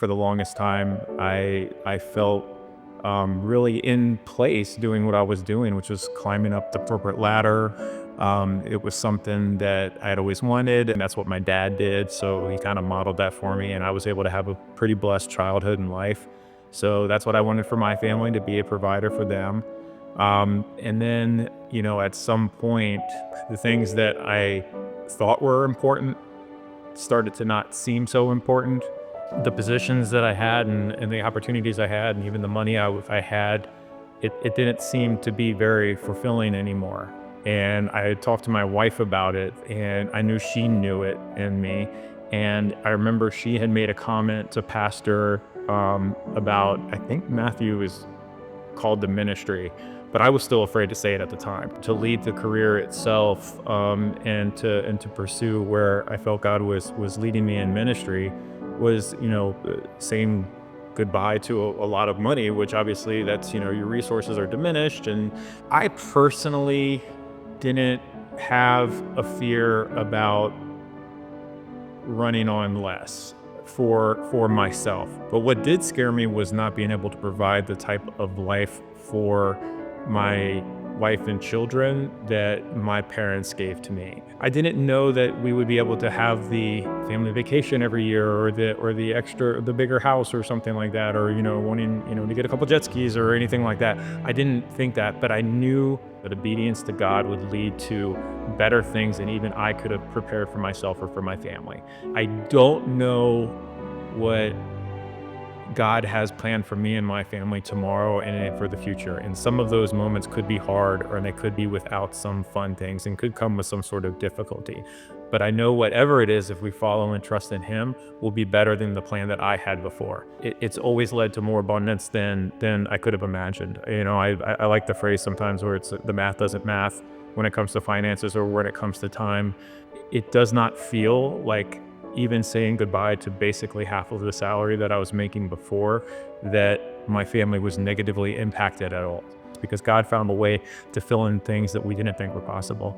for the longest time, I felt really in place doing what I was doing, which was climbing up the corporate ladder. It was something that I had always wanted, and that's what my dad did. So he kind of modeled that for me, and I was able to have a pretty blessed childhood and life. So that's what I wanted for my family, to be a provider for them. And then, at some point, the things that I thought were important started to not seem so important. The positions that I had and the opportunities I had, and even the money I had, it didn't seem to be very fulfilling anymore. And I had talked to my wife about it, and I knew she knew it in me. And I remember she had made a comment to Pastor about, I think Matthew is called the ministry, but I was still afraid to say it at the time. To lead the career itself, and to pursue where I felt God was leading me in ministry, was saying goodbye to a lot of money, which obviously that's your resources are diminished. And I personally didn't have a fear about running on less for myself. But what did scare me was not being able to provide the type of life for my wife and children that my parents gave to me. I didn't know that we would be able to have the family vacation every year, or the bigger house or something like that, or wanting to get a couple jet skis or anything like that. I didn't think that, but I knew that obedience to God would lead to better things than even I could have prepared for myself or for my family. I don't know what God has planned for me and my family tomorrow and for the future. And some of those moments could be hard, or they could be without some fun things, and could come with some sort of difficulty. But I know whatever it is, if we follow and trust in Him, will be better than the plan that I had before. It's always led to more abundance than I could have imagined. I like the phrase sometimes where it's the math doesn't math when it comes to finances or when it comes to time. It does not feel like, even saying goodbye to basically half of the salary that I was making before, that my family was negatively impacted at all, because God found a way to fill in things that we didn't think were possible.